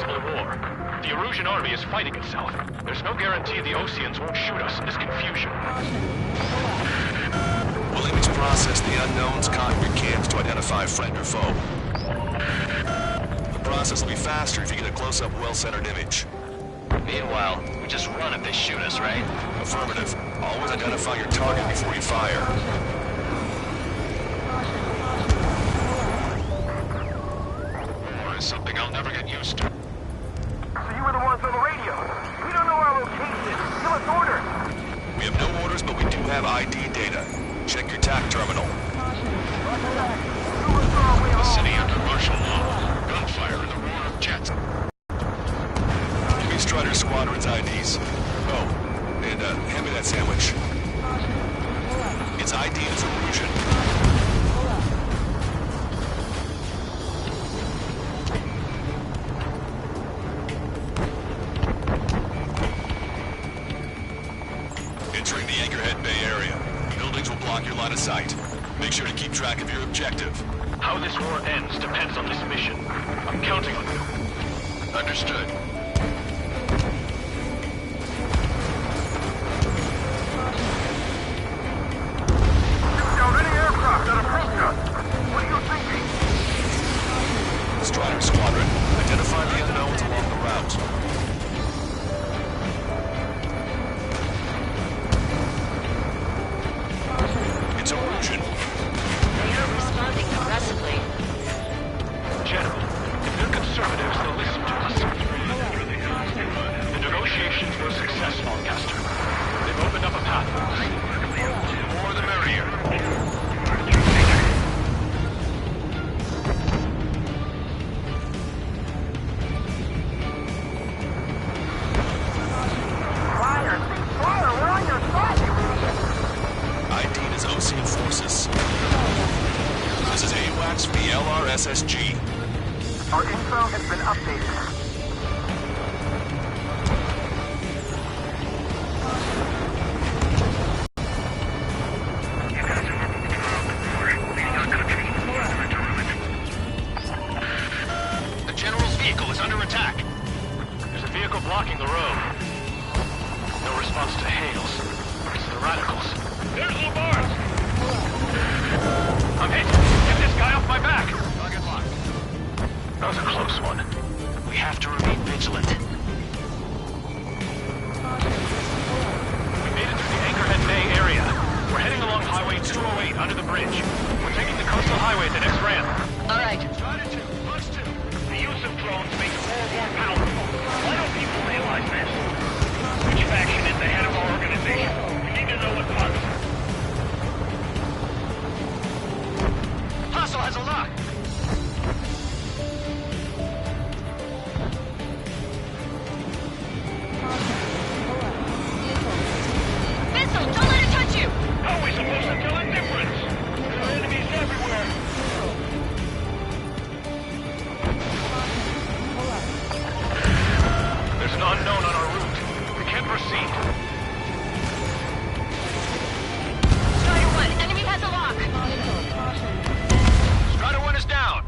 civil war. The Erusian army is fighting itself. There's no guarantee the Oseans won't shoot us in this confusion. We'll image process the unknowns, conquer camps to identify friend or foe. The process will be faster if you get a close-up, well-centered image. Meanwhile, we just run if they shoot us, right? Affirmative. Always identify your target before you fire. War is something I'll never get used to. So you were the ones on the radio. We don't know our location. Give us orders. We have no orders, but we do have ID data. Check your TAC terminal. The city under martial law. Gunfire and the roar of jets. Give me Strider Squadron's IDs. Oh, and hand me that sandwich. Its ID is Erusian. Entering the Anchorhead Bay area. Buildings will block your line of sight. Make sure to keep track of your objective. How this war ends depends on this mission. I'm counting on you. Understood. Shoot down any aircraft that approach us. What are you thinking? Strider Squadron, identify the unknowns along the route. It's Erusian. They are responding aggressively. General, if they're conservatives, they'll listen to us. The negotiations were a success, Lancaster. They've opened up a path for us. The more the merrier. Fire! Fire! We're on your side! ID is Osean Forces. This is AWACS v LRSSG. Our info has been updated. The General's vehicle is under attack. There's a vehicle blocking the road. No response to hails. It's the radicals. There's Labar's! I'm hit! Get this guy off my back! Target locked. That was a close one. We have to remain vigilant. We made it through the Anchorhead Bay area. We're heading along Highway 208 under the bridge. We're taking the coastal highway at the next ramp. All right. Strider 2, Bus 2. The use of drones makes war more powerful. Why don't people realize this? Which faction is the head of our organization? We need to know at once. Hostile has a lock. Missile, don't let it touch you! How are we supposed to tell the difference? There are enemies everywhere. There's an unknown on our route. We can't proceed. Strider 1, enemy has a lock. Strider 1 is down.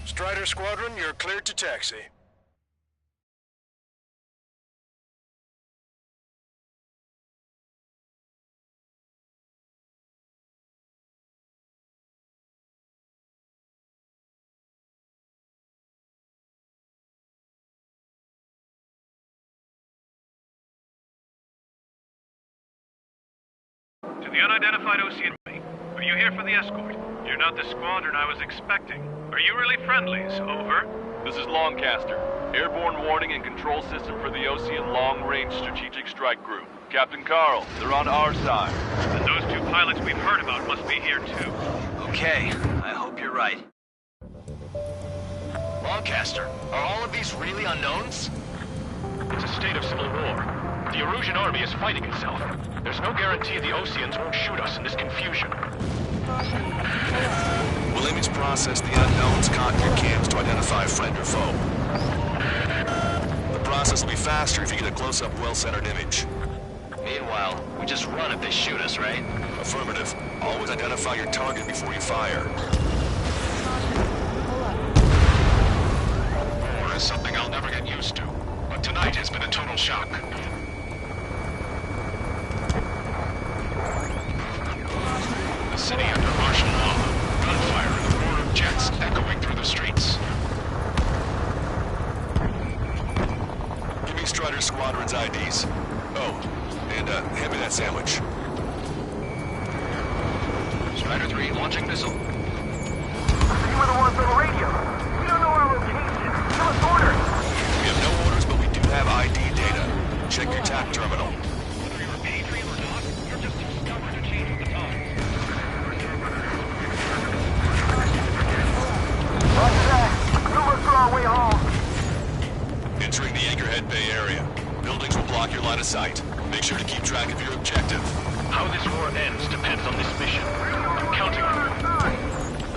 Strider Squadron, you're cleared to taxi. To the unidentified Ocean Army. Are you here for the escort? You're not the squadron I was expecting. Are you really friendlies? Over. This is Longcaster. Airborne warning and control system for the Ocean Long Range Strategic Strike Group. Captain Carl, they're on our side. And those two pilots we've heard about must be here too. Okay, I hope you're right. Longcaster, are all of these really unknowns? It's a state of civil war. The Erusian army is fighting itself. There's no guarantee the Oceans won't shoot us in this confusion. We'll image process the unknowns, con your cams to identify friend or foe. The process will be faster if you get a close-up, well-centered image. Meanwhile, we just run if they shoot us, right? Affirmative. Always identify your target before you fire. War is something I'll never get used to. But tonight has been a total shock. The city under martial law. Gunfire and the roar of jets echoing through the streets. Give me Strider Squadron's IDs. Oh, and hand me that sandwich. Strider 3 launching missile. So you were the ones on the radio. We don't know our location. Give us orders. We have no orders, but we do have ID data. Check your TAC terminal. Whether you're a patriot or not, you're just too stubborn to change with the times. Roger that. We'll look for our way home. Entering the Anchorhead Bay area. Buildings will block your line of sight. Make sure to keep track of your objective. How this war ends depends on this mission. I'm counting on you.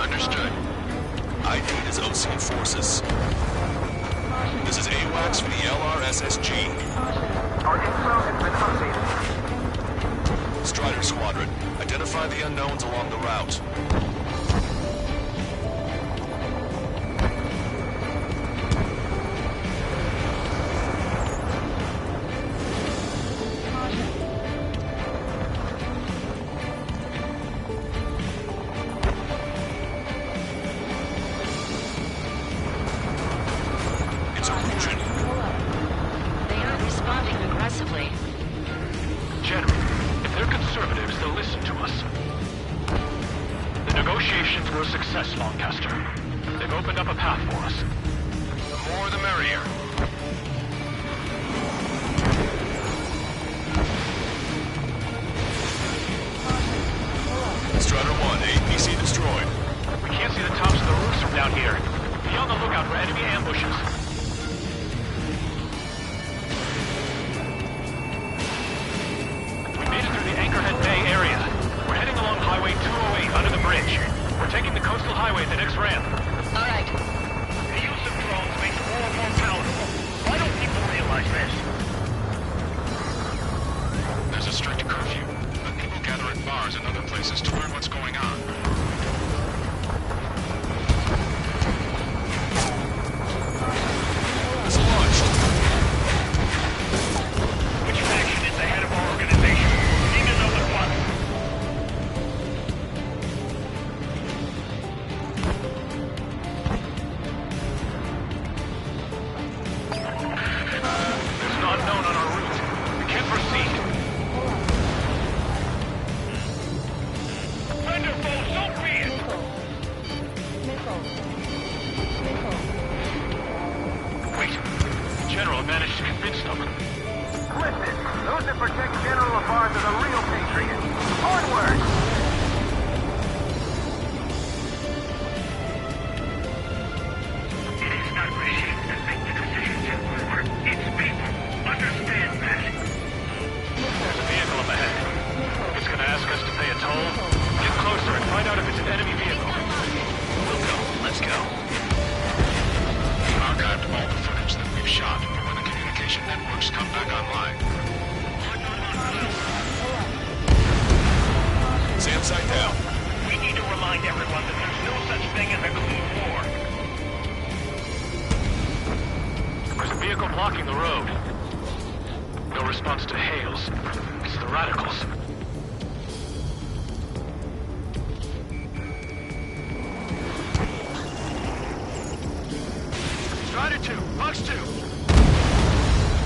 Understood. ID is Ocean Forces. This is AWACS for the LRSSG. Our info has been updated. Strider Squadron, identify the unknowns along the route. It's Erusian. They aren't responding aggressively. General, if they're conservatives, they'll listen to us. The negotiations were a success, Longcaster. They've opened up a path for us. The more the merrier. Strider 1, APC destroyed. We can't see the tops of the roofs from down here. Be on the lookout for enemy ambushes. We made it through the Anchorhead Bay area. We're heading along Highway 208 under the bridge. We're taking the coastal highway at the next ramp. All right. The use of drones makes war more palatable. Why don't people realize this? There's a strict curfew, but people gather at bars and other places to learn what's going on. It's launched. Which faction is the head of our organization? Need to know at once. There's an unknown on our route. We can't proceed. Friend or foe, so be it. Wait. The General managed to convince them. Listen, those that protect General Lafarge are the real patriots. Onward! It is not machines that make the decisions in war. It's people. Understand that. There's a vehicle up ahead. It's gonna ask us to pay a toll. Get closer and find out if it's an enemy vehicle. We'll go. Let's go. We've archived all the footage that we've shot for when the communication networks come back online. SAM site down. We need to remind everyone that there's no such thing as a clean war. There's a vehicle blocking the road. No response to hails. It's the radicals. Strider 2, Box 2.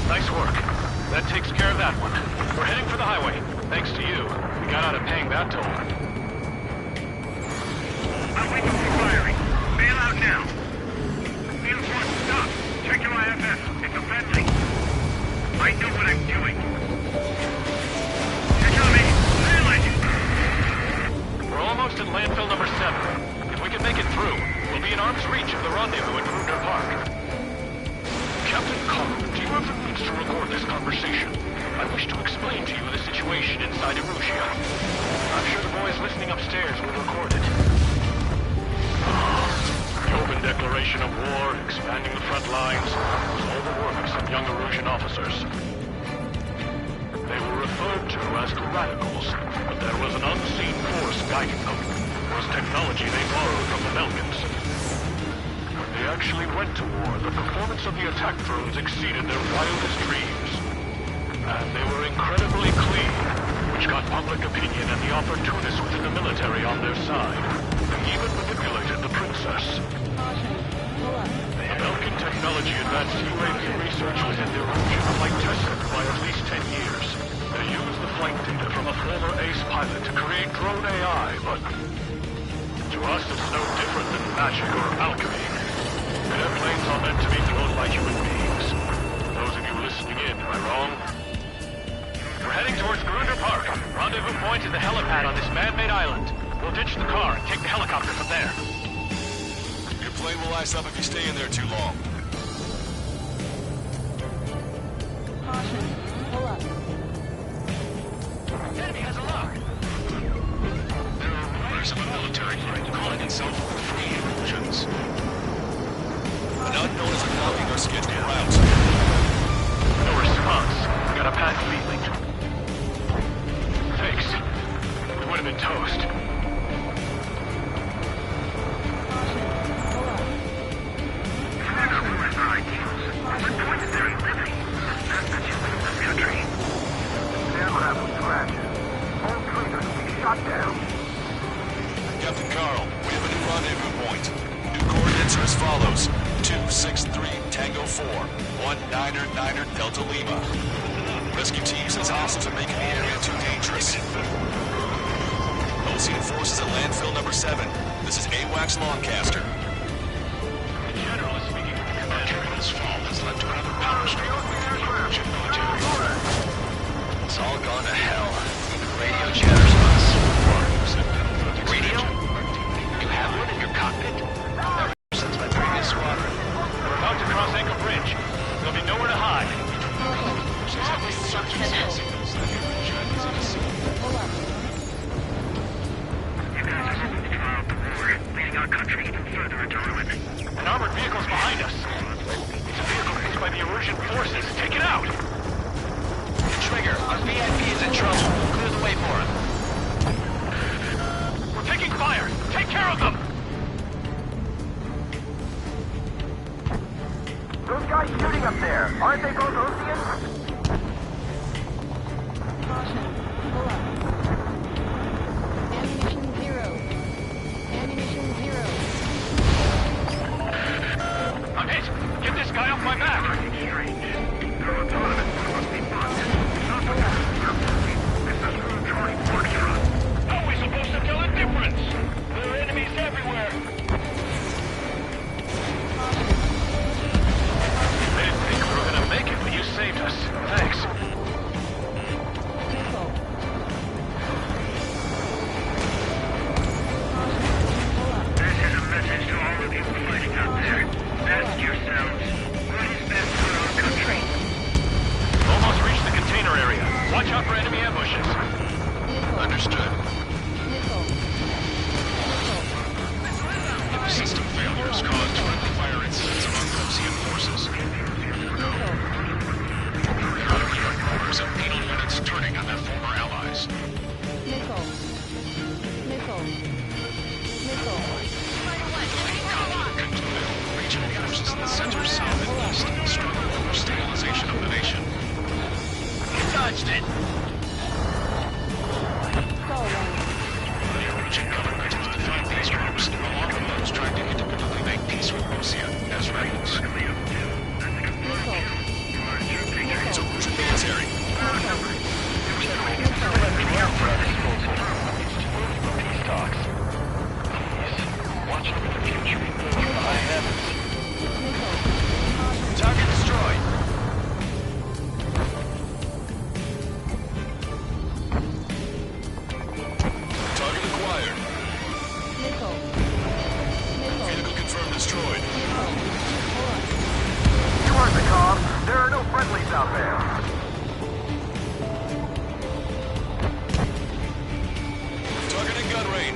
Nice work. That takes care of that one. We're heading for the highway. Thanks to you. We got out of paying that toll. I'm waiting for firing. Bail out now. Field 1, stop. Check your IFS. It's a friendly. I know what I'm doing. You're telling me. We're almost at landfill number 7. If we can make it through, we'll be in arm's reach of the rendezvous at Gruner Park. Captain Carl, do you have the means to record this conversation? I wish to explain to you the situation inside Erusia. I'm sure the boys listening upstairs will record it. The open declaration of war, expanding the front lines, was all the work of some young Erusian officers. They were referred to as the Radicals, but there was an unseen force guiding them. It was technology they borrowed from the Belgians. When they actually went to war, the performance of the attack drones exceeded their wildest dreams. And they were incredibly clean, which got public opinion and the opportunists within the military on their side. They even manipulated the princess. The Belgian technology advanced UAV research within their region unlike tested by at least 10 years. They used the flight data from a former ace pilot to create drone AI, but to us it's no different than magic or alchemy. Airplanes are meant to be flown by human beings. Those of you listening in, am I wrong? We're heading towards Gruner Park. Rendezvous point is the helipad on this man-made island. We'll ditch the car and take the helicopter from there. Your plane will ice up if you stay in there too long. Enemy has a lock. There are rumors of a military group calling itself Free Illusions. An unknown is blocking our scheduled routes. No response. Got a bad feeling. Thanks. We would have been toast. Captain Carl, we have a new rendezvous point. New coordinates are as follows. 263 Tango 4, 1999 Delta Lima. Rescue team says hostiles are making the area too dangerous. Ocean forces at landfill number 7. This is AWACS Lancaster. The general is speaking to the commander. This fall has led to another power strike of the Erusian military. It's all gone to hell. Even radio chatters on us. Radio? You have one in your cockpit? Ever since my previous squadron. We're about to cross Anchor Bridge. There'll be nowhere to hide. That was something. You guys are moving throughout the war, leading our country even further into ruin. An armored vehicle's behind us. It's a vehicle used by the Erusian forces. Take it out! Trigger, our VIP is in trouble. Clear the way for him. We're taking fire! Take care of them! Those guys shooting up there, aren't they both Oceans? Ammunition zero. Ammunition zero. I'm hit! Get this guy off my back! How are we supposed to tell the difference? There are enemies everywhere! They didn't think we were gonna make it, but you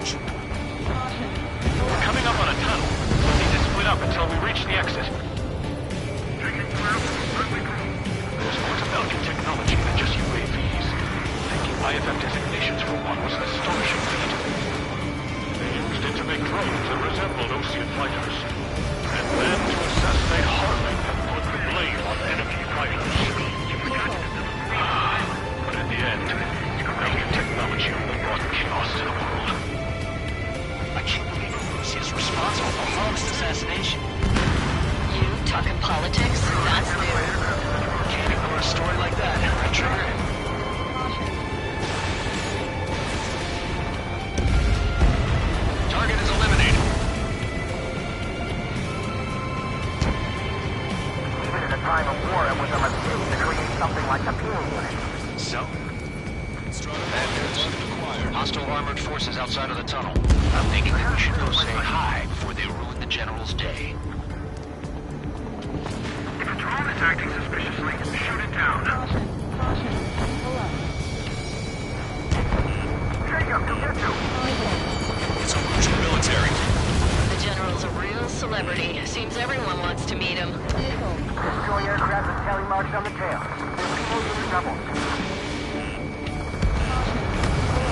approach. We're coming up on a tunnel. We'll need to split up until we reach the exit. There's more to Belgian technology than just UAVs. Taking IFF designations for one was an astonishing feat. They used it to make drones that resembled Osean fighters. And then to assassinate Harling and put the blame on enemy fighters. But in the end, Belgian technology only brought chaos to the world. I can't believe Russia is responsible for Harl's assassination. You talking politics? That's new. Can't ignore a story like that, right, Trigger? Target is eliminated. Even in a time of war, it was a mistake to create something like the Peel unit. So? Acquired. Hostile armored forces outside of the tunnel. I'm thinking that we should go say hi before they ruin the General's day. If a drone is acting suspiciously, shoot it down. Caution. Pull up. Jacob, you get to. It's a Russian military. The General's a real celebrity. Seems everyone wants to meet him. Vehicle. Destroy aircraft with tally marks on the tail. There's people using double.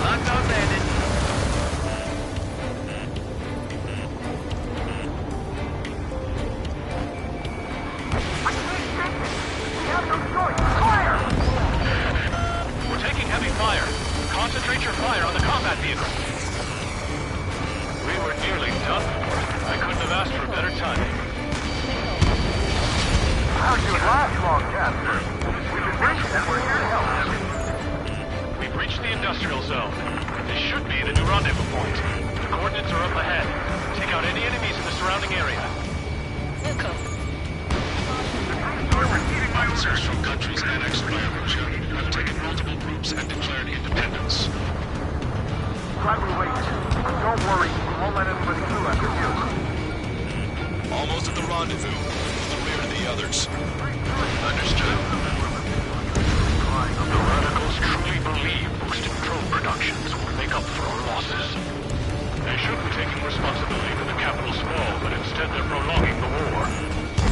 Lockdown bandit. We have no choice. Fire! We're taking heavy fire. Concentrate your fire on the combat vehicle. We were nearly done for. I couldn't have asked for better timing. How'd you last long, Jasper? We've been breaching and we're here to help. We've reached the industrial zone. This should be the new rendezvous point. The coordinates are up ahead. Take out any enemies in the surrounding area. Vehicle. Officers from countries annexed by Russia have taken multiple groups and declared independence. Gladly wait. Don't worry, we won't let anybody through after you. Almost at the rendezvous, to the rear of the others. Understood. The radicals truly believe boosting drone productions will make up for our losses. They should be taking responsibility for the capital's fall, but instead they're prolonging the war.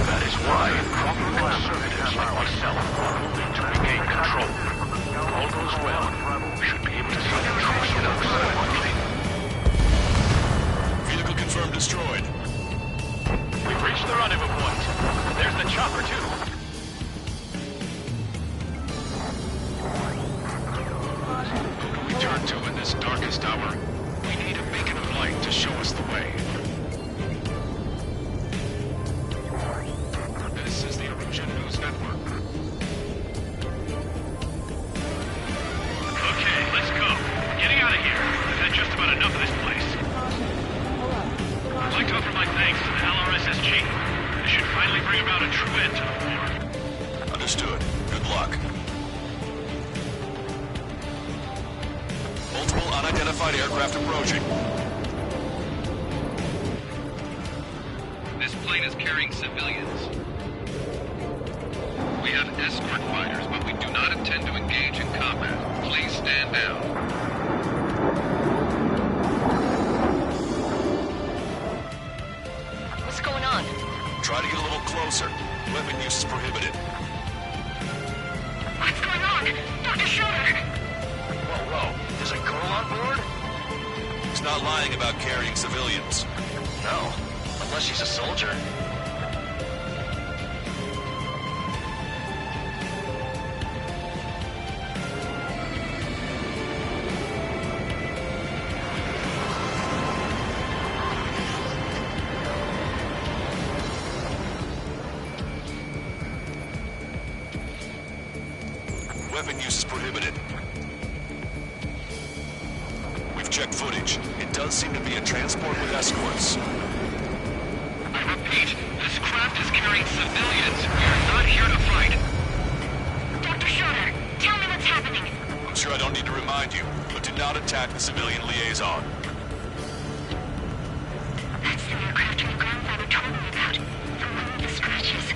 That is why proper conservatives like myself are moving to regain control. If all goes well, we should be able to sign a truce with them monthly. Vehicle confirmed destroyed. We've reached the rendezvous point. There's the chopper, too. Who can we turn to in this darkest hour? We need a beacon of light to show us the way. This is the Erosion News Network. Okay, let's go. Getting out of here. We've had just about enough of this place. Pull up. I'd like to offer my thanks to the LRSSG. This should finally bring about a true end to the war. Understood. Good luck. Multiple unidentified aircraft approaching. This plane is carrying civilians. We have escort fighters, but we do not intend to engage in combat. Please stand down. What's going on? Try to get a little closer. Weapon use is prohibited. What's going on? Dr. Schroeder! Whoa. There's a girl on board? He's not lying about carrying civilians. No. Unless she's a soldier. Weapon use is prohibited. We've checked footage. It does seem to be a transport with escorts. I repeat, this craft is carrying civilians. We are not here to fight. Dr. Schroeder, tell me what's happening. I'm sure I don't need to remind you, but do not attack the civilian liaison. That's the aircraft your grandfather told me about. The one with the scratches.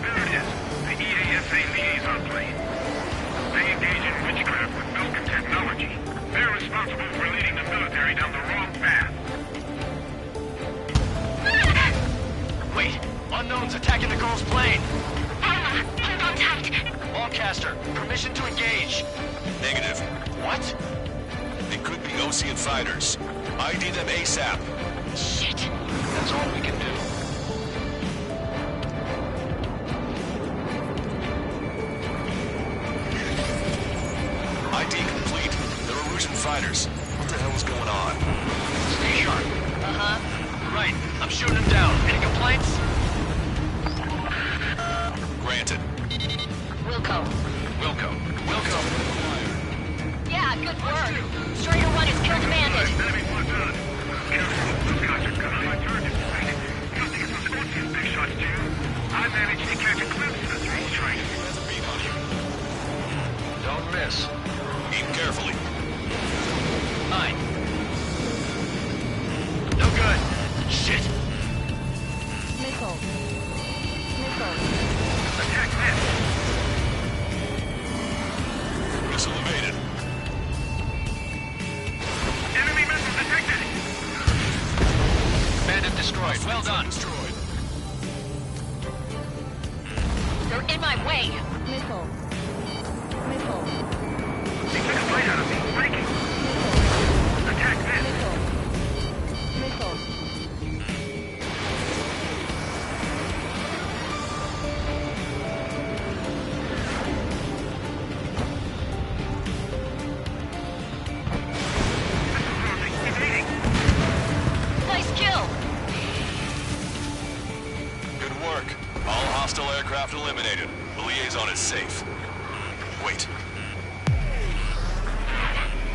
There it is. The EASA liaison plane. They engage in witchcraft with Belgian technology. They're responsible responsible for leading the military down the wrong path. Wait, unknowns attacking the girl's plane. Alma, hold on tight. Lancaster, permission to engage. Negative. What? They could be Ocean fighters. ID them ASAP. Shit. That's all we can do. ID complete. They're Erusian fighters. What the hell is going on? Stay sharp. Uh-huh. Right, I'm shooting them down. Any complaints? Granted. Wilco. Wilco. Wilco. Yeah, good work. Strider 1 has killed a bandit. Enemy locked on. Careful, those guys are coming on my target. You don't think it's those Ocean big shots, do you? I managed to catch a glimpse of the three strikes. Don't miss. Aim carefully. 9. No good. Shit. Missile. Missile. Attack this. Missile evaded. Enemy missile detected. Bandit destroyed. Well done. Destroyed. They're in my way. Missile. Missile. They took a bite out of me. Breaking. Attack this. Missile. Missile. Evading. Nice kill. Good work. All hostile aircraft eliminated. The liaison is safe. Wait.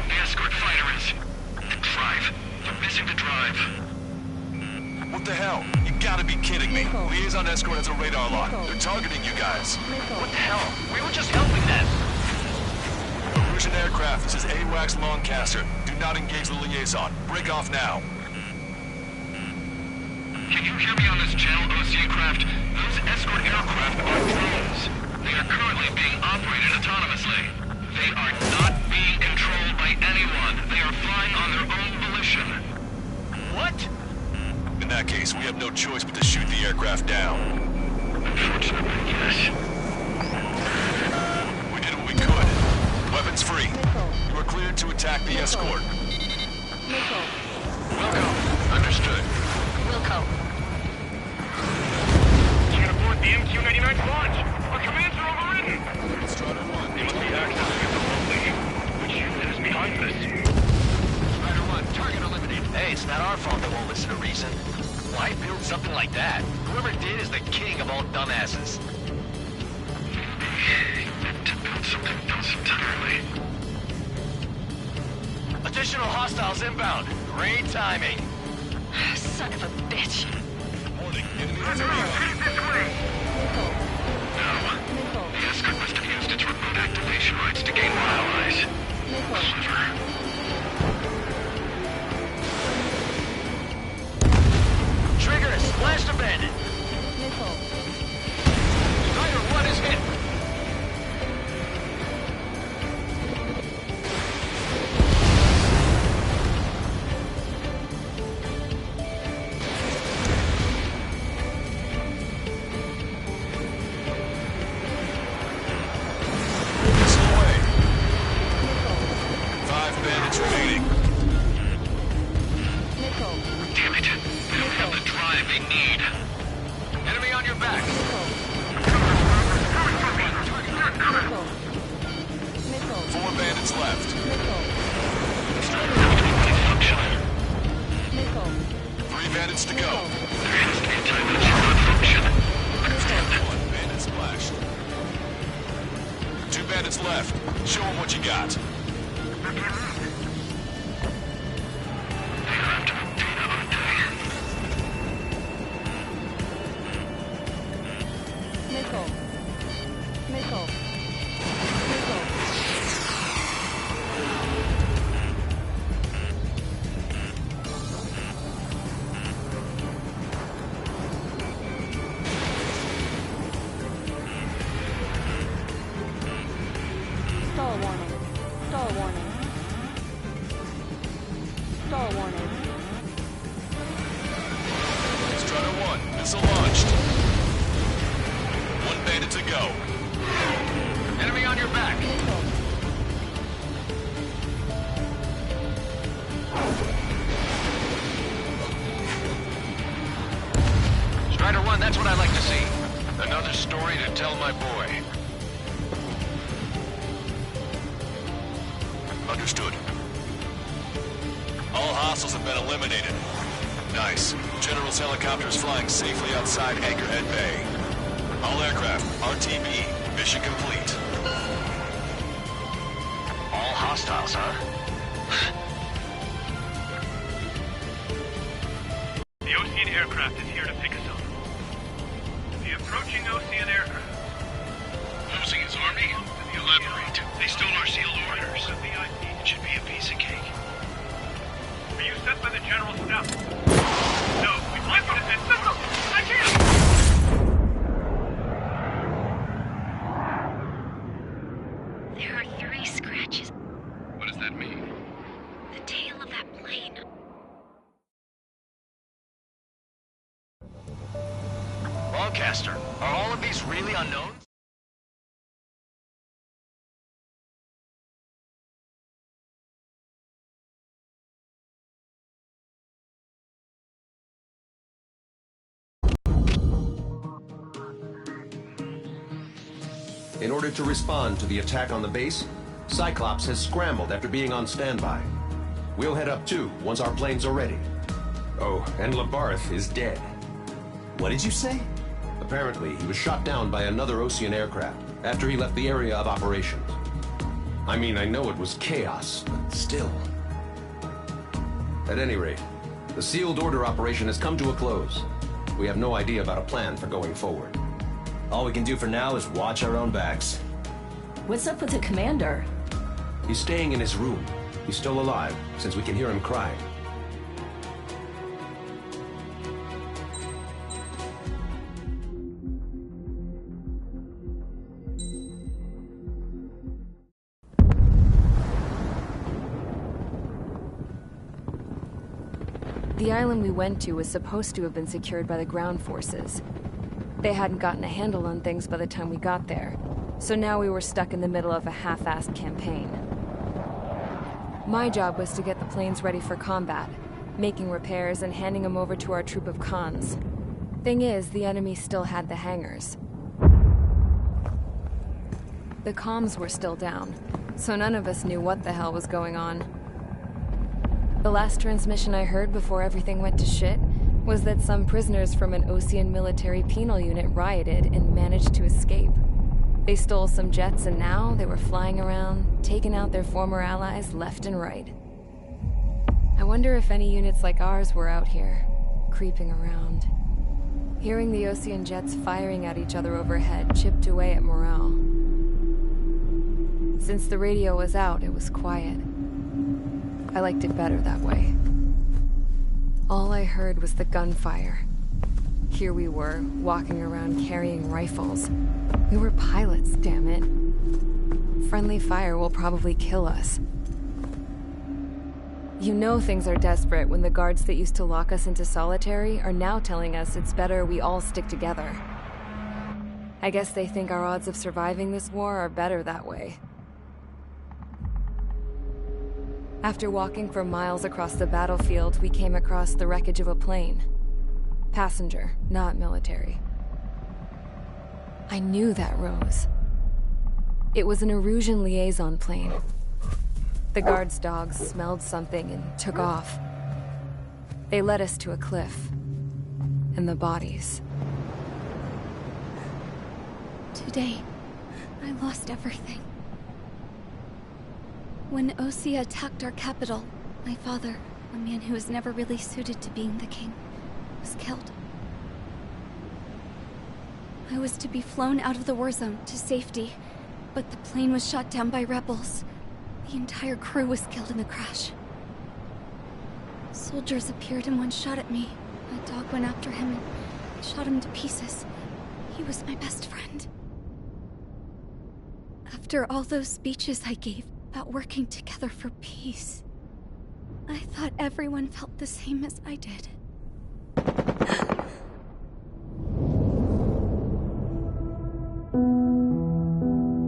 The escort fighter is... the drive. They're missing the drive. What the hell? You gotta be kidding me. Missile. Liaison escort has a radar lock. Missile. They're targeting you guys. Missile. What the hell? We were just helping them. Erusian aircraft, this is AWACS Lancaster. Do not engage the liaison. Break off now. Can you hear me on this channel, OC craft? Those escort aircraft are drones. They are currently being operated autonomously. They are not being controlled by anyone. They are flying on their own volition. What? In that case, we have no choice but to shoot the aircraft down. Unfortunately, yes. We did what we could. Weapons free. Missile. You are cleared to attack the escort. Missile. Wilco. Understood. Wilco. Can't abort the MQ-99 launch. Our commands are overridden. Strider 1. They must be accessing it remotely. Which unit is behind this? Strider 1, target eliminated. Hey, it's not our fault they won't listen to reason. Why build something like that? Whoever did is the king of all dumbasses. To build something else entirely. Additional hostiles inbound. Great timing. Son of a bitch. Warning. Enemy Let's go. Heading this way. Missile. No. Missile. The escort must have used its remote activation rights to gain more allies. Missile. Clever. Trigger, splash the bandit. Missile. Strider 1 is hit. Missile away. Missile. 5 bandits remaining. Missile. Damn it. They don't have the drive they need. Enemy on your back. Missile. Missile. Missile. 4 bandits left. Missile. Functional. Missile. 3 bandits to go. There has to be a time that it should not function. Missile. 1 bandit splashed. 2 bandits left. Show them what you got. They are after the data, aren't they? Missile. Missile. Missile. Stall warning. Stall warning. Stall warning. Strider 1, missile launched. One bandit to go. Enemy on your back. Missile. Strider 1, that's what I like to see. Another story to tell my boy. Understood. All hostiles have been eliminated. Nice. General's helicopter is flying safely outside Anchorhead Bay. All aircraft, RTB, mission complete. All hostiles, huh? The Ocean aircraft is here to pick us up. The approaching Ocean aircraft. Losing his army? Elaborate. They stole our sealed orders. It should be a piece of cake. Were you sent by the General's staff? No, we want you to send... No, I can't! There are 3 scratches. What does that mean? The tail of that plane. Longcaster, are all of these really unknowns? In order to respond to the attack on the base, Cyclops has scrambled after being on standby. We'll head up too, once our planes are ready. Oh, and Labarth is dead. What did you say? Apparently, he was shot down by another Ocean aircraft after he left the area of operations. I mean, I know it was chaos, but still. At any rate, the sealed order operation has come to a close. We have no idea about a plan for going forward. All we can do for now is watch our own backs. What's up with the commander? He's staying in his room. He's still alive, since we can hear him crying. The island we went to was supposed to have been secured by the ground forces. They hadn't gotten a handle on things by the time we got there, so now we were stuck in the middle of a half-assed campaign. My job was to get the planes ready for combat, making repairs and handing them over to our troop of cons. Thing is, the enemy still had the hangars. The comms were still down, so none of us knew what the hell was going on. The last transmission I heard before everything went to shit was that some prisoners from an Ocean military penal unit rioted and managed to escape. They stole some jets and now they were flying around, taking out their former allies left and right. I wonder if any units like ours were out here, creeping around. Hearing the Ocean jets firing at each other overhead chipped away at morale. Since the radio was out, it was quiet. I liked it better that way. All I heard was the gunfire. Here we were, walking around carrying rifles. We were pilots, damn it. Friendly fire will probably kill us. You know things are desperate when the guards that used to lock us into solitary are now telling us it's better we all stick together. I guess they think our odds of surviving this war are better that way. After walking for miles across the battlefield, we came across the wreckage of a plane. Passenger, not military. I knew that rose. It was an Erusian liaison plane. The guard's dogs smelled something and took off. They led us to a cliff. And the bodies. Today, I lost everything. When Osea attacked our capital, my father, a man who was never really suited to being the king, was killed. I was to be flown out of the war zone to safety, but the plane was shot down by rebels. The entire crew was killed in the crash. Soldiers appeared and one shot at me. A dog went after him and shot him to pieces. He was my best friend. After all those speeches I gave about working together for peace, I thought thought everyone felt the same as I did.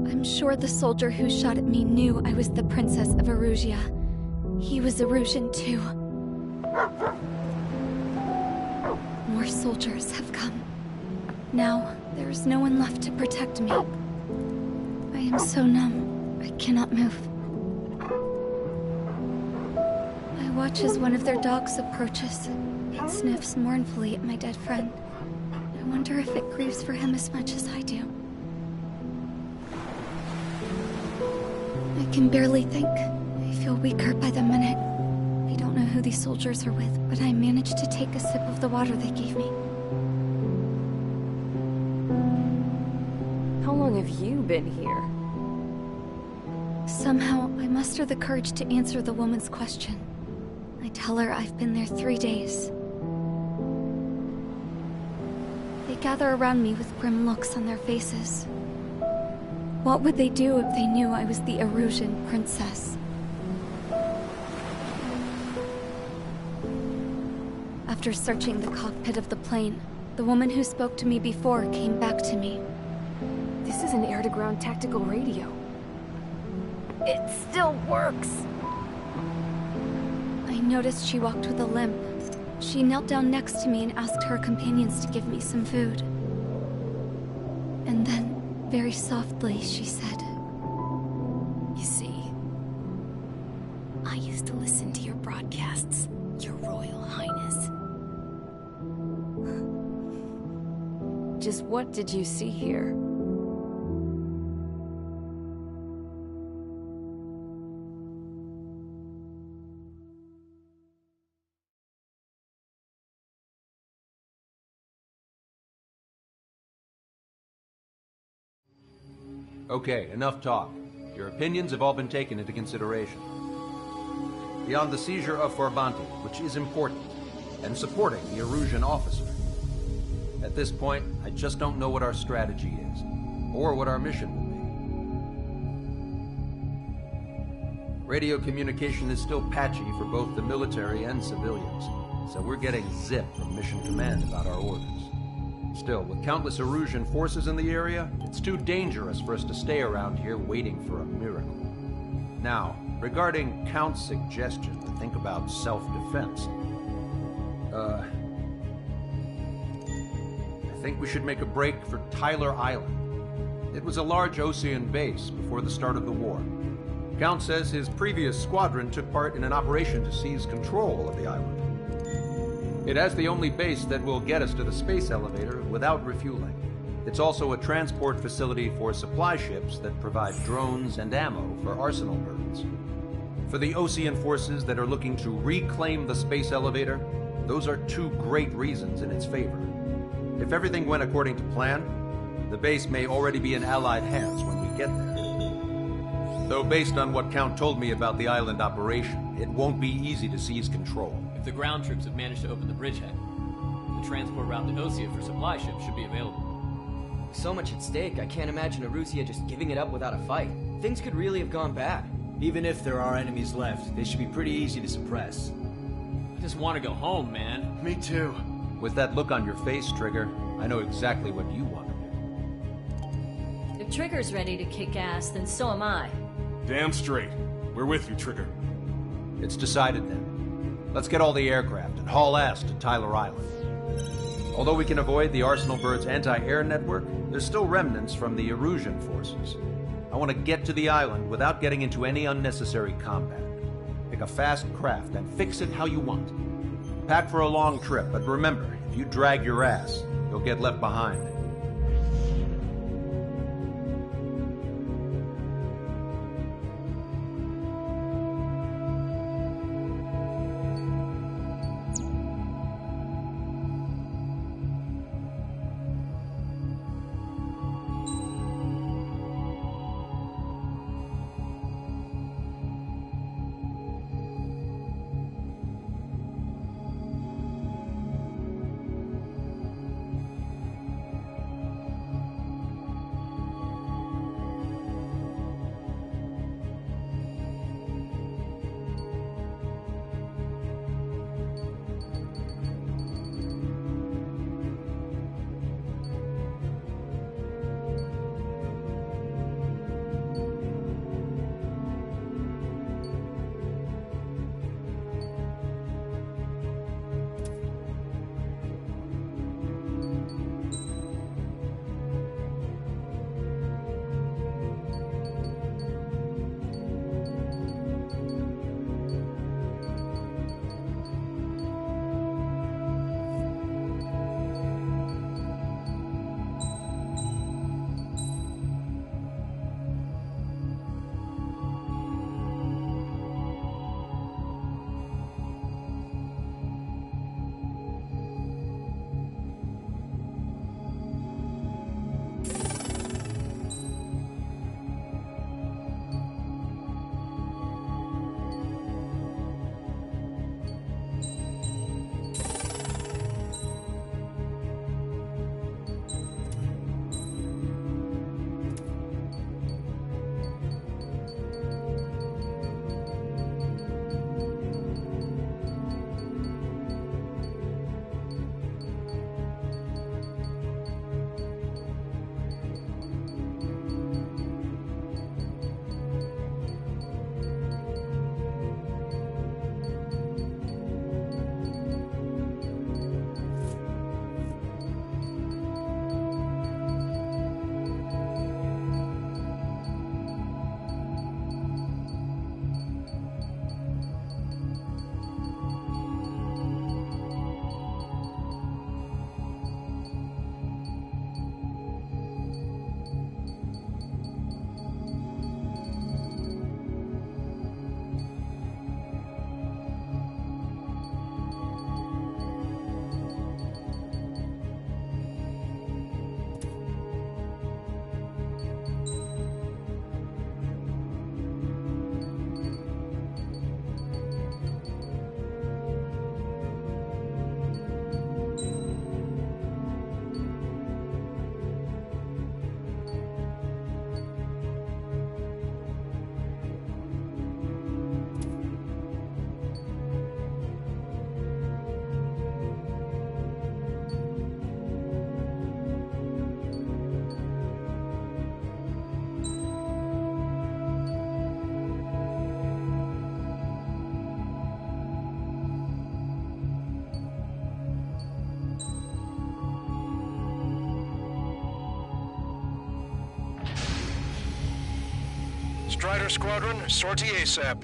I'm sure the soldier who shot at me knew I was the Princess of Erusia. He was Erusian too. More soldiers have come. Now, there is no one left to protect me. I am so numb, I cannot move. I watch as one of their dogs approaches. It sniffs mournfully at my dead friend. I wonder if it grieves for him as much as I do. I can barely think. I feel weaker by the minute. I don't know who these soldiers are with, but I managed to take a sip of the water they gave me. How long have you been here? Somehow, I muster the courage to answer the woman's question. I tell her I've been there 3 days. They gather around me with grim looks on their faces. What would they do if they knew I was the Erusian princess? After searching the cockpit of the plane, the woman who spoke to me before came back to me. This is an air-to-ground tactical radio. It still works! I noticed she walked with a limp. She knelt down next to me and asked her companions to give me some food. And then, very softly, she said, "You see, I used to listen to your broadcasts, Your Royal Highness." Just what did you see here? Okay, enough talk. Your opinions have all been taken into consideration. Beyond the seizure of Forbanti, which is important, and supporting the Erusian officer. At this point, I just don't know what our strategy is, or what our mission will be. Radio communication is still patchy for both the military and civilians, so we're getting zip from Mission Command about our orders. Still, with countless Erusian forces in the area, it's too dangerous for us to stay around here waiting for a miracle. Now, regarding Count's suggestion to think about self-defense, I think we should make a break for Tyler Island. It was a large Osean base before the start of the war. Count says his previous squadron took part in an operation to seize control of the island. It has the only base that will get us to the space elevator without refueling. It's also a transport facility for supply ships that provide drones and ammo for arsenal birds. For the Osean forces that are looking to reclaim the space elevator, those are two great reasons in its favor. If everything went according to plan, the base may already be in Allied hands when we get there. Though based on what Count told me about the island operation, it won't be easy to seize control. If the ground troops have managed to open the bridgehead, the transport route to Osea for supply ships should be available. So much at stake, I can't imagine Erusia just giving it up without a fight. Things could really have gone bad. Even if there are enemies left, they should be pretty easy to suppress. I just want to go home, man. Me too. With that look on your face, Trigger, I know exactly what you want to do. If Trigger's ready to kick ass, then so am I. Damn straight. We're with you, Trigger. It's decided then. Let's get all the aircraft and haul ass to Tyler Island. Although we can avoid the Arsenal Bird's anti-air network, there's still remnants from the Erusian forces. I want to get to the island without getting into any unnecessary combat. Pick a fast craft and fix it how you want. Pack for a long trip, but remember, if you drag your ass, you'll get left behind. Strider Squadron, sortie ASAP.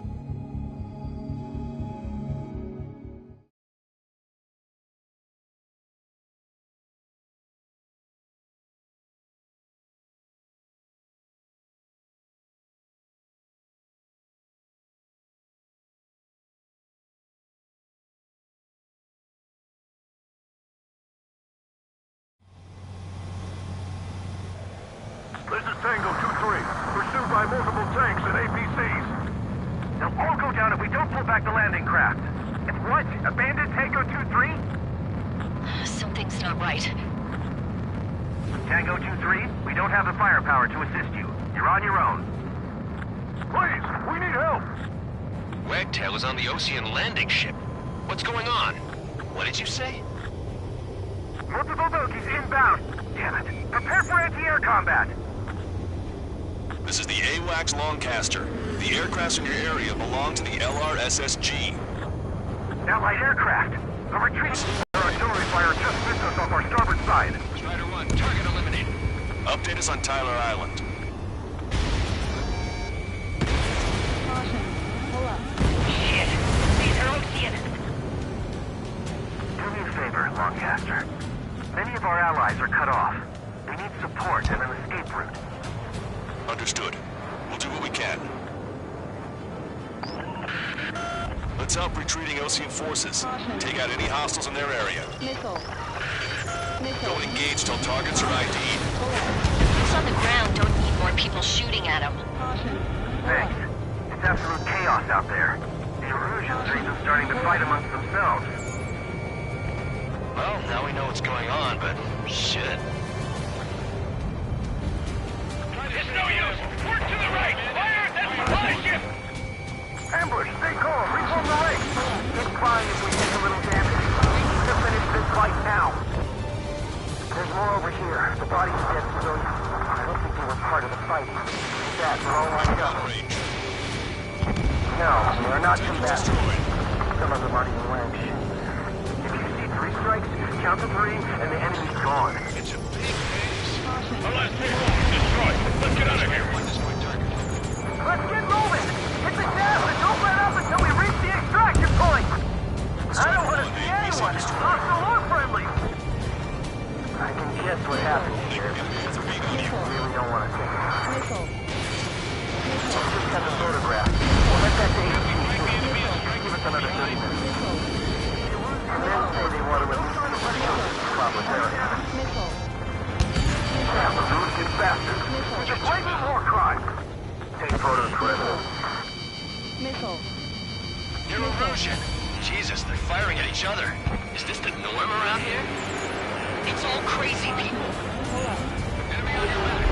This is Tango 2-3, pursued by multiple tanks and APCs. They'll all go down if we don't pull back the landing craft. If what? Abandoned Tango 2-3? Something's not right. Tango 2-3, we don't have the firepower to assist you. You're on your own. Please, we need help. Wagtail is on the Ocean landing ship. What's going on? What did you say? Multiple bogies inbound. Damn it. Prepare for anti-air combat. This is the AWACS Longcaster. The aircrafts in your area belong to the LRSSG. Allied aircraft. A retreat. Our artillery fire just missed us off our starboard side. Strider 1, target eliminated. Update us on Tyler Island. Caution. Pull up. Shit. These are Ocean. Do me a favor, Longcaster. Many of our allies are cut off. We need support and an escape route. Understood. We'll do what we can. Let's help retreating Ocean forces. Take out any hostiles in their area. Missile. Missile. Don't engage till targets are ID'd. Those on the ground don't need more people shooting at them. Caution. Thanks. It's absolute chaos out there. The Erusians are even starting to fight amongst themselves. Well, now we know what's going on, but shit. It's no use! Work to the right! Fire at that supply ship! Ambush! Stay calm! Reform the ranks! It's fine if we take a little damage. We need to finish this fight now. There's more over here. The bodies of dead civilians. I don't think they were part of the fight. With that, we're all lined up. No, they're not combatants. Some of them aren't even wearing shoes. If you see 3 strikes, count to 3, and the enemy's gone. It's a big base. The last payload is destroyed. Let's get out of here. Let's get moving. Hit the gas and don't let up until we reach the extraction point. I don't want to see anyone, hostile or friendly. I can guess what happened here. I really don't want to think. Missile. Just got the photograph. We'll let that to 18. Give us another 30 minutes. And then say they want to release the problem area. Missile. Yeah, the route gets faster. Just blatant war crime. Take photos for evidence. Missile. They're Erusian. Jesus, they're firing at each other. Is this the norm around here? It's all crazy people. Enemy on your back.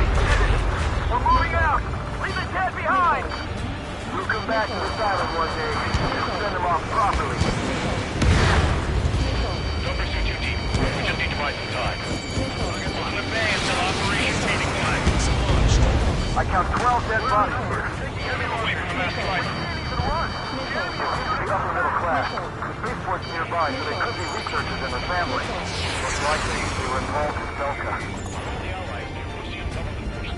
We're moving out. Leave the dead behind. We'll come back to this island one day and send them off properly. Don't pursue too deep. We just need to buy some time. On the bay until Operation Taking Flag is launched. I count 12 dead bodies here. Away from the mass driver. The upper middle class. The spaceport's nearby, so they could be researchers and their families. Most likely, they were involved in Belka.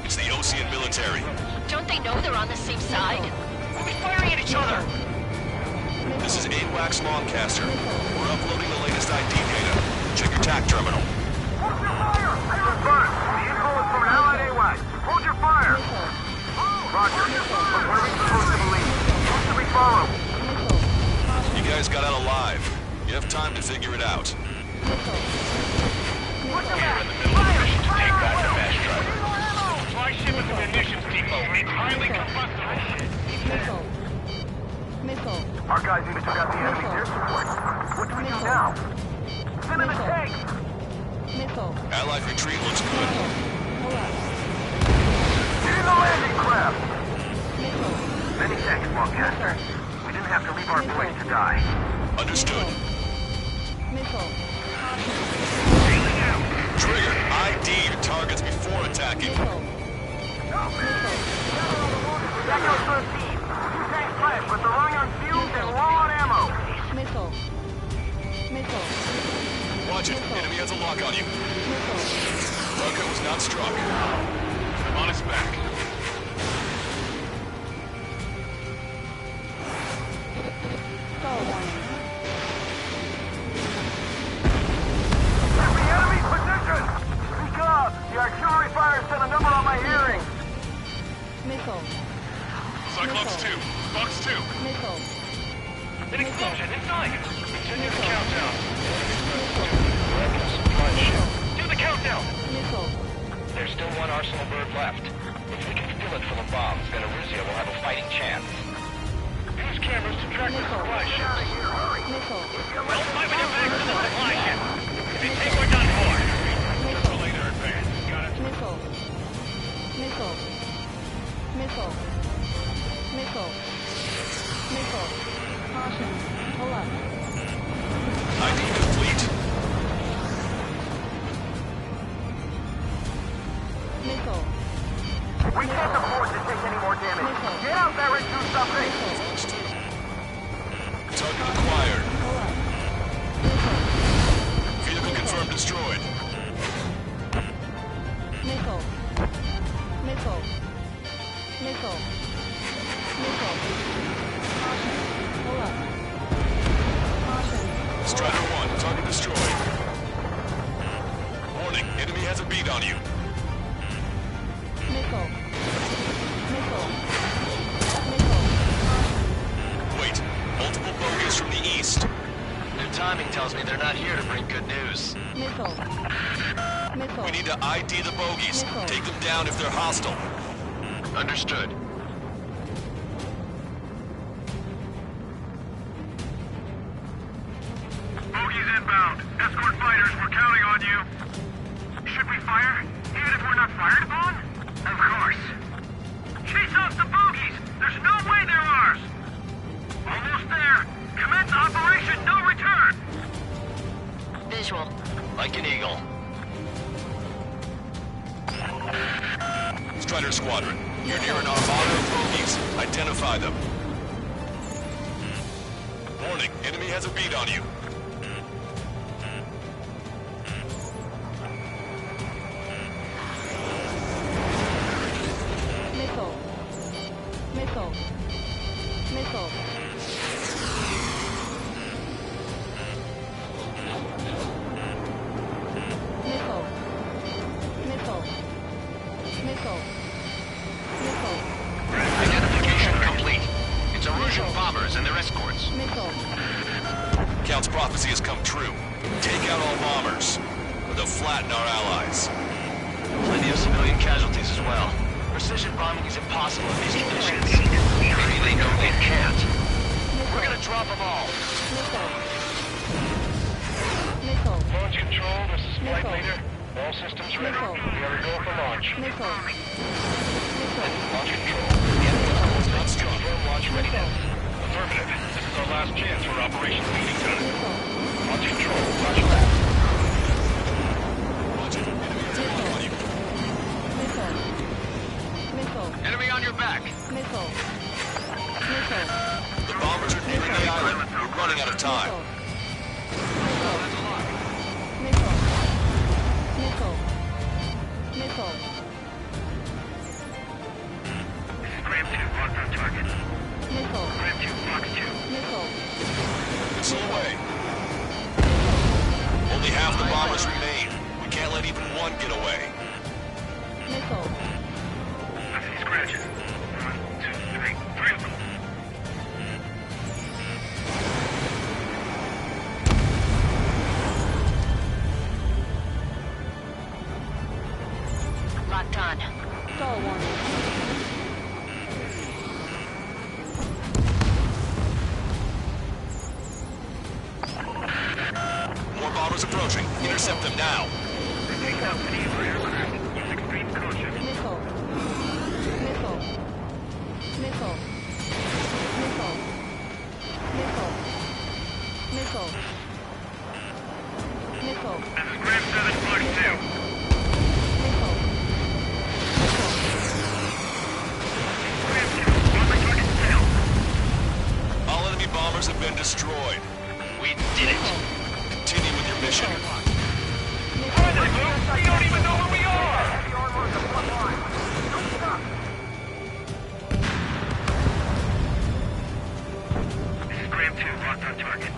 It's the Ocean military. Don't they know they're on the same side? We'll be firing at each other. This is AWACS Longcaster. We're uploading the latest ID data. Check your TAC terminal. Hold your fire! Confirmed. The info is from an allied AWAC. Hold your fire! Roger. But what are we supposed to believe? Who should we follow? You guys got out alive. You have time to figure it out. Look at that! Take back the mass driver. Supply ship at the munitions depot. It's highly combustible. Missile. Missile. Our guys even took out the enemy's air support. What do we do now? Send in the tank! Missile. Allied retreat looks good. Pull up. Get in the landing craft! Missile. Many thanks, Longcaster. We didn't have to leave our boys to die. Understood. Missile. Trigger, ID your targets before attacking. Missile. Echo 13. Two tanks left, but they're running on fumes and low on ammo. Missile. Missile. Watch it. Enemy has a lock on you. Missile. Bunker was not struck. On its back. explosion inside! Continue the countdown. Do the countdown! Missile. There's still one Arsenal bird left. If we can steal it full of bombs, then Arusea will have a fighting chance. Use cameras to track the supply ships. Missile. Don't fight with your back to the supply ship! If you think we're done for! Later advance. Got it. Missile. Missile. Missile. Missile. Missile. Caution. Pull up. ID complete. Missile. We can't afford to take any more damage. Missile. Get out there and do something! Target acquired. Pull up. Vehicle confirmed destroyed. Missile. Missile. Missile. Missile. Caution. Pull up. Caution. Strider 1, target destroyed. Warning, enemy has a beat on you. Missile. Missile. Missile. Wait, multiple bogies from the east. Their timing tells me they're not here to bring good news. Missile. Missile. We need to ID the bogies. Missile. Take them down if they're hostile. Understood. Bogies inbound. Escort fighters, we're counting on you. Should we fire? Even if we're not fired upon? Of course. Chase off the bogies! There's no way they're ours! Almost there. Commence Operation No Return! Visual. Like an eagle. Strider Squadron, you're near an armada of bogies. Identify them. Warning, enemy has a beat on you. Missile. Missile. Missile. Missile. Missile. Missile. Missile. Identification complete. It's Erusian bombers and their escorts. Missile. Count's prophecy has come true. Take out all bombers, or they'll flatten our allies. Plenty of civilian casualties as well. Precision bombing is impossible in these conditions. Maybe they know they can't. We're gonna drop them all. Missile. Missile. Launch control, this is Flight Missile. Leader. All systems ready. Missile. We are go for launch. Missile. Missile. Launch control. The enemy is not strong. Confirm launch readiness. Missile. Affirmative. This is our last chance for Operation Meeting Time. Missile. Launch control. Roger that. Roger, enemy has a beat on you. Missile. Missile. Enemy on your back. Missile. Missile. The bombers are nearing the island. We're running out of time. Missile. Missile. Missile. This is Graham 2, locked on target. Missile. Graham 2, Fox 2. Missile. Missile away. Only half the bombers remain. We can't let even one get away. Missile. I see scratches. 1, 2, 3. 3 of them. Locked on. Stall warning. More bombers approaching. Intercept them now. Take out any of our aircraft. Use extreme caution. Missile. Missile. Missile. Missile. Missile. Missile. Missile. This is Graham 7, Fox 2. Missile. Missile. Graham 2, bombing target down. All enemy bombers have been destroyed. We did it. Continue with your mission. Where they move? We don't even know where we are! Heavy armor is the front line. Don't stop. This is Graham 2, locked on target.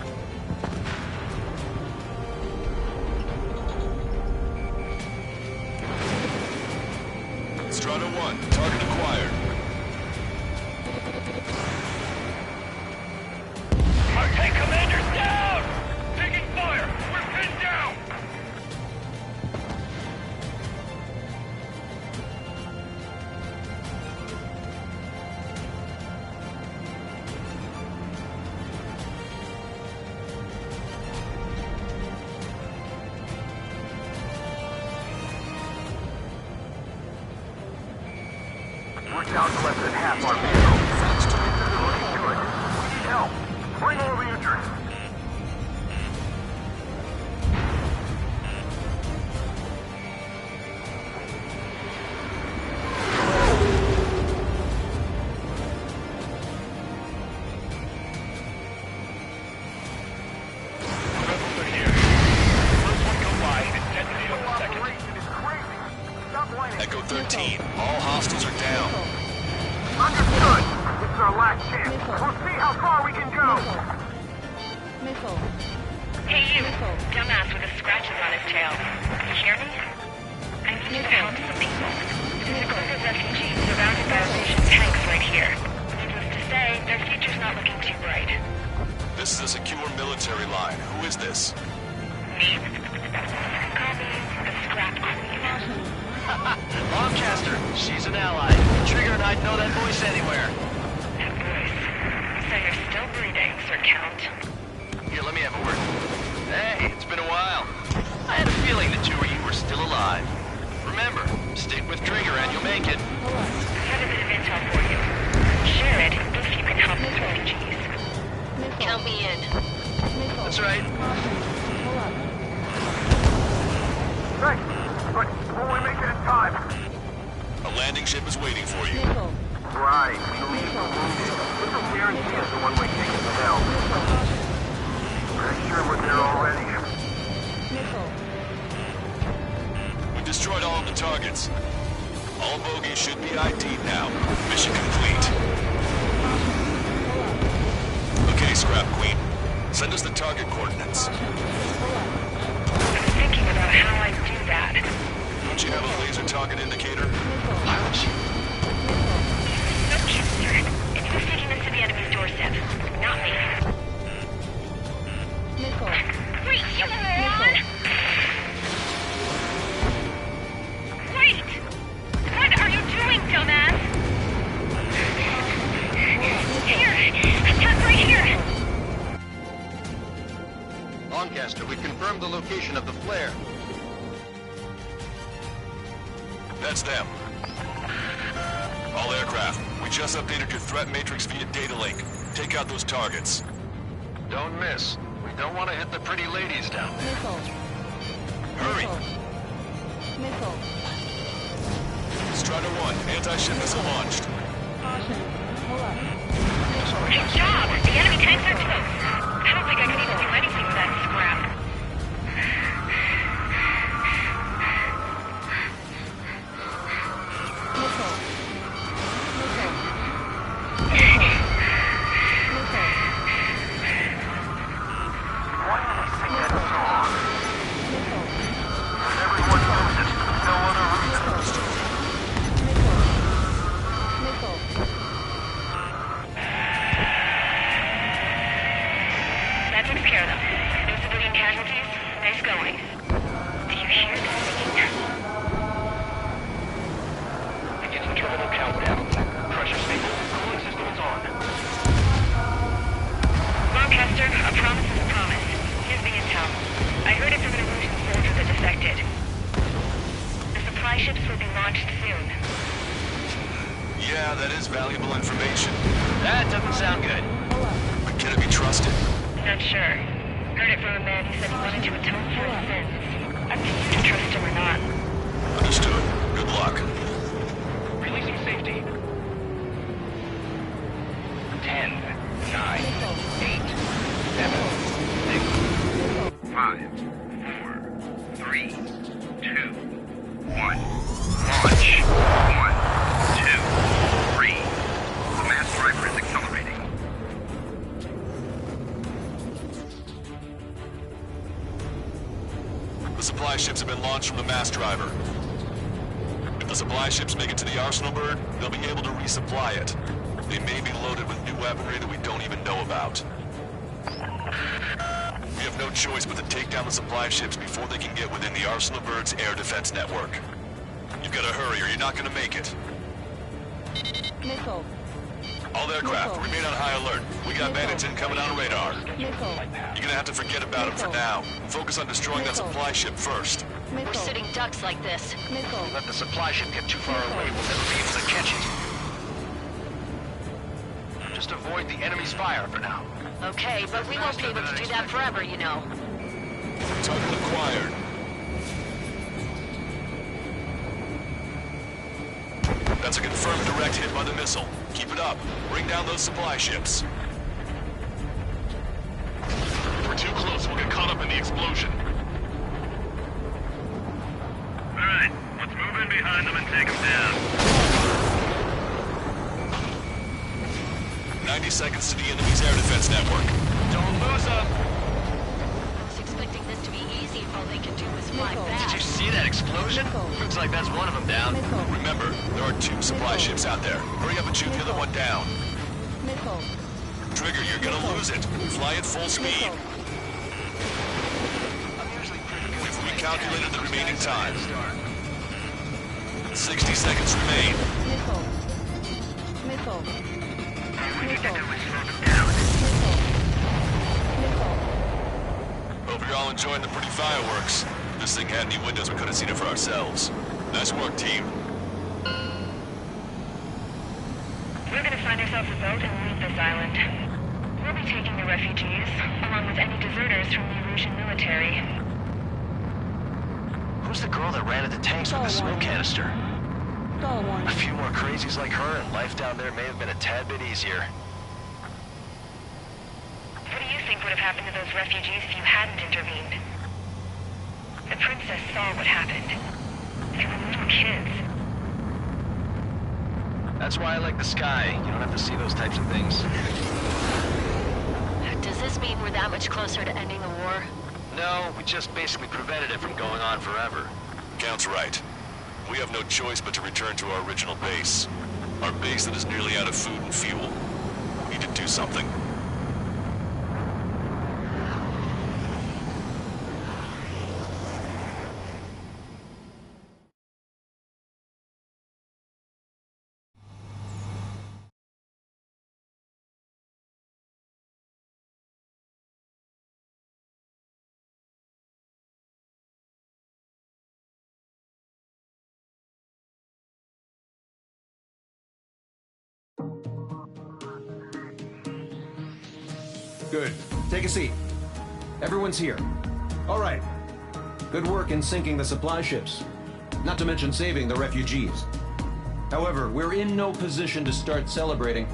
Strider 1, target acquired. Our takeoff! We're down to less than half our vehicle. This isn't looking good. We need help. Bring all the injured. Echo 13, all hostiles are down. Understood. This is our last chance. We'll see how far we can go. Missile. Hey, you. Dumbass with the scratches on his tail. You hear me? I need you to help some people. There's a group of refugees surrounded by Russian tanks right here. Needless to say, their future's not looking too bright. This is a secure military line. Who is this? Me? Call me the Scrap Queen. Lancaster, she's an ally. Trigger and I'd know that voice anywhere. That voice. So you're still breathing, Sir Count. Here, let me have a word. Hey, it's been a while. I had a feeling the two of you were still alive. Remember, stick with Trigger and you'll make it. I have a bit of intel for you. Share it if you can help the refugees. Count me in. That's right. Thanks. But will we make it in time? A landing ship is waiting for you. Right. We need some wounded. There's no guarantee it's the one-way ticket to hell. Pretty sure we're there already. We destroyed all of the targets. All bogies should be ID'd now. Mission complete. Okay, Scrap Queen. Send us the target coordinates. I'm thinking about how I'd do that. Don't you have a laser target indicator? Why would you? No kidding, sir. It's who's taking us to the enemy's doorstep. Not me. Wait, you moron! Wait! What are you doing, dumbass? Here! Attack right here! Lancaster, we've confirmed the location of the flare. That's them. All aircraft, we just updated your threat matrix via data link. Take out those targets. Don't miss. We don't want to hit the pretty ladies down there. Hurry! Strider 1, anti-ship missile launched. Good job! The enemy tanks are close. I don't think I could even do anything with that scrap. That takes care of them. No civilian casualties? Nice going. Do you hear the singing? Beginning terminal countdown. Pressure stable. Cooling system is on. Lancaster, a promise is a promise. Here's the intel. I heard it from an Illusion soldier that defected. The supply ships will be launched soon. Yeah, that is valuable information. That doesn't sound good. But can it be trusted? Not sure. Heard it from a man who said he wanted to atone for his sins. Up to you to trust him or not. Understood. Good luck. Releasing safety. 10, 9, 8, 7, 6, 5, 4, 3, 2, 1. Launch. 1, 2, 3. The mass driver is accelerating. The supply ships have been launched from the mass driver. If the supply ships make it to the arsenal bird, they'll be able to resupply it. They may be loaded with new weaponry that we don't even know about. We have no choice but to take down the supply ships before they can get within the arsenal bird's air defense network. You've got to hurry or you're not going to make it. Missile. All aircraft, remain on high alert. We got bandits incoming on radar. You're gonna have to forget about them for now. Focus on destroying that supply ship first. We're sitting ducks like this. Let the supply ship get too far away, we'll never be able to catch it. Just avoid the enemy's fire for now. Okay, but we won't be able to do that forever, you know. Target acquired. That's a confirmed direct hit by the missile. Keep it up. Bring down those supply ships. If we're too close, we'll get caught up in the explosion. Alright, let's move in behind them and take them down. 90 seconds to the enemy's air defense network. Don't lose them! I was expecting this to be easy if all they can do was fly back. Did you see that explosion? Looks like that's one of them down. Remember, there are 2 supply ships out there. Hurry up and shoot the other one down. Trigger, you're gonna lose it. Fly at full speed. We've recalculated the remaining time. 60 seconds remain. Hope you're all enjoying the pretty fireworks. If this thing had any windows, we could have seen it for ourselves. Nice work, team. We're gonna find ourselves a boat and leave this island. We'll be taking the refugees, along with any deserters from the Erusian military. Who's the girl that ran at the tanks with the smoke canister? A few more crazies like her, and life down there may have been a tad bit easier. What do you think would have happened to those refugees if you hadn't intervened? The princess saw what happened. They were little kids. That's why I like the sky. You don't have to see those types of things. Does this mean we're that much closer to ending the war? No, we just basically prevented it from going on forever. Count's right. We have no choice but to return to our original base. Our base that is nearly out of food and fuel. We need to do something. Good. Take a seat. Everyone's here. All right. Good work in sinking the supply ships. Not to mention saving the refugees. However, we're in no position to start celebrating.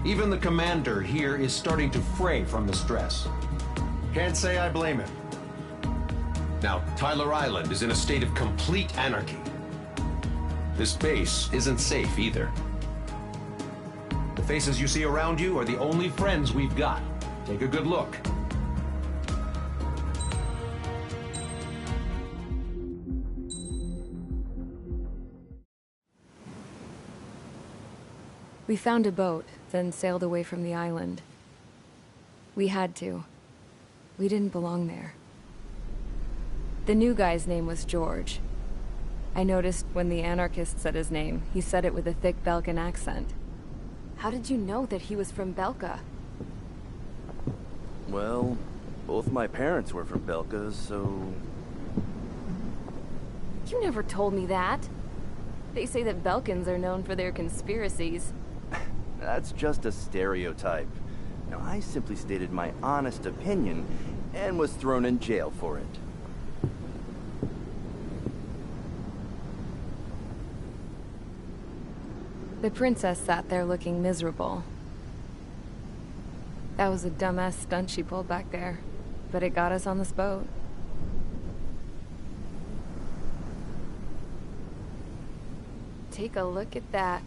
Even the commander here is starting to fray from the stress. Can't say I blame him. Now, Tyler Island is in a state of complete anarchy. This base isn't safe either. The faces you see around you are the only friends we've got. Take a good look. We found a boat, then sailed away from the island. We had to. We didn't belong there. The new guy's name was George. I noticed when the anarchist said his name, he said it with a thick Belkan accent. How did you know that he was from Belka? Well, both my parents were from Belka, so... You never told me that. They say that Belkans are known for their conspiracies. That's just a stereotype. Now, I simply stated my honest opinion and was thrown in jail for it. The princess sat there looking miserable. That was a dumbass stunt she pulled back there, but it got us on this boat. Take a look at that.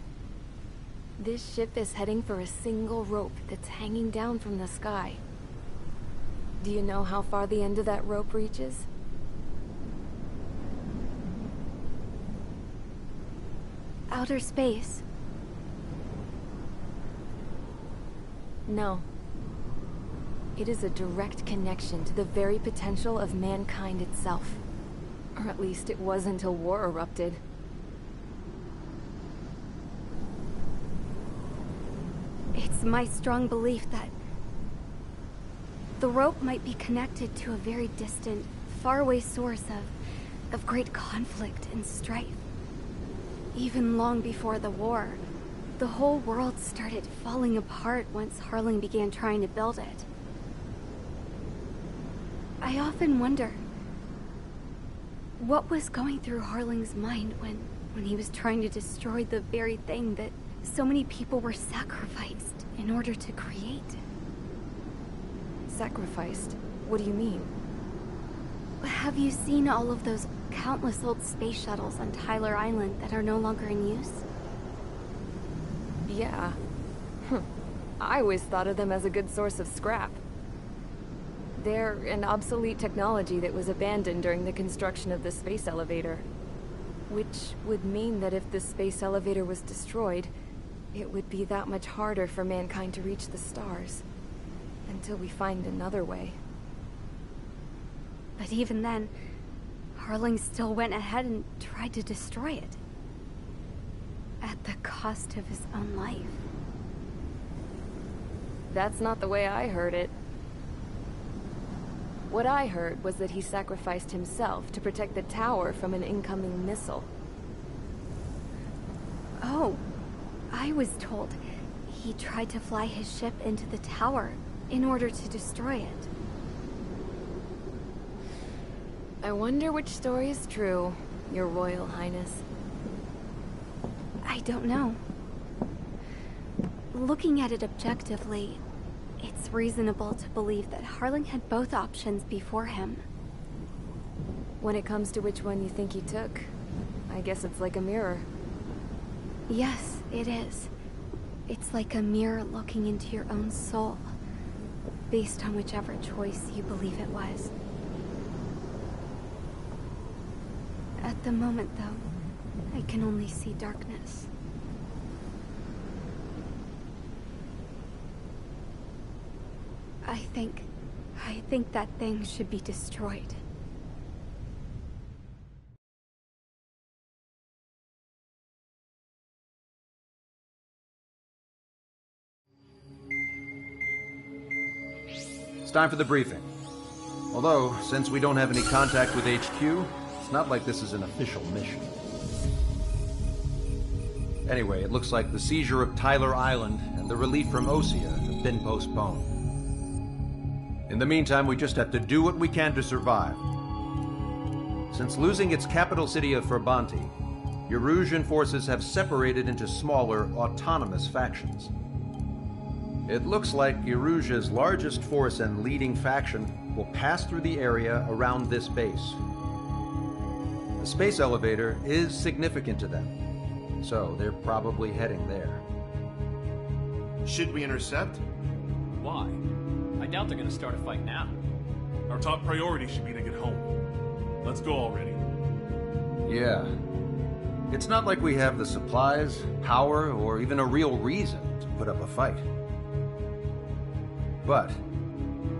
This ship is heading for a single rope that's hanging down from the sky. Do you know how far the end of that rope reaches? Outer space. No. It is a direct connection to the very potential of mankind itself. Or at least it was until war erupted. It's my strong belief that the rope might be connected to a very distant, faraway source of great conflict and strife. Even long before the war, The whole world started falling apart once Harling began trying to build it. I often wonder what was going through Harling's mind when he was trying to destroy the very thing that so many people were sacrificed in order to create. Sacrificed? What do you mean? Have you seen all of those countless old space shuttles on Tyler Island that are no longer in use? Yeah. I always thought of them as a good source of scrap. They're an obsolete technology that was abandoned during the construction of the space elevator. Which would mean that if the space elevator was destroyed, it would be that much harder for mankind to reach the stars. Until we find another way. But even then, Harling still went ahead and tried to destroy it. At the cost of his own life. That's not the way I heard it. What I heard was that he sacrificed himself to protect the tower from an incoming missile. Oh, I was told he tried to fly his ship into the tower in order to destroy it. I wonder which story is true, Your Royal Highness. I don't know. Looking at it objectively, it's reasonable to believe that Harling had both options before him. When it comes to which one you think he took, I guess it's like a mirror. Yes, it is. It's like a mirror looking into your own soul, based on whichever choice you believe it was. At the moment, though, I can only see darkness. I think that thing should be destroyed. It's time for the briefing. Although, since we don't have any contact with HQ, it's not like this is an official mission. Anyway, it looks like the seizure of Tyler Island and the relief from Osea have been postponed. In the meantime, we just have to do what we can to survive. Since losing its capital city of Ferbanti, Erusian forces have separated into smaller, autonomous factions. It looks like Erusia's largest force and leading faction will pass through the area around this base. The space elevator is significant to them, so they're probably heading there. Should we intercept? Why? I doubt they're gonna start a fight now. Our top priority should be to get home. Let's go already. Yeah. It's not like we have the supplies, power, or even a real reason to put up a fight. But,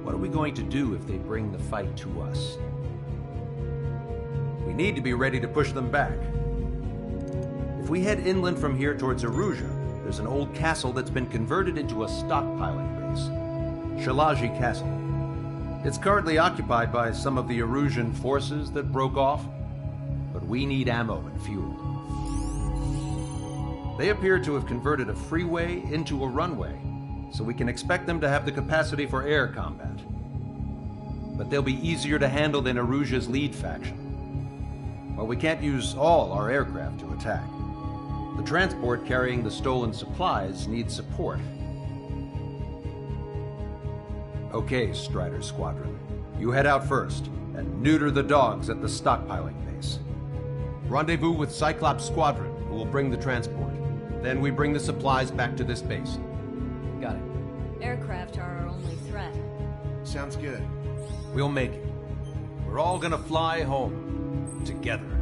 what are we going to do if they bring the fight to us? We need to be ready to push them back. If we head inland from here towards Erusia, there's an old castle that's been converted into a stockpiling base. Shalaji Castle. It's currently occupied by some of the Erusian forces that broke off, but we need ammo and fuel. They appear to have converted a freeway into a runway, so we can expect them to have the capacity for air combat. But they'll be easier to handle than Erusia's lead faction. While we can't use all our aircraft to attack, the transport carrying the stolen supplies needs support. Okay, Strider Squadron. You head out first, and neuter the dogs at the stockpiling base. Rendezvous with Cyclops Squadron, who will bring the transport. Then we bring the supplies back to this base. Got it. Aircraft are our only threat. Sounds good. We'll make it. We're all gonna fly home. Together.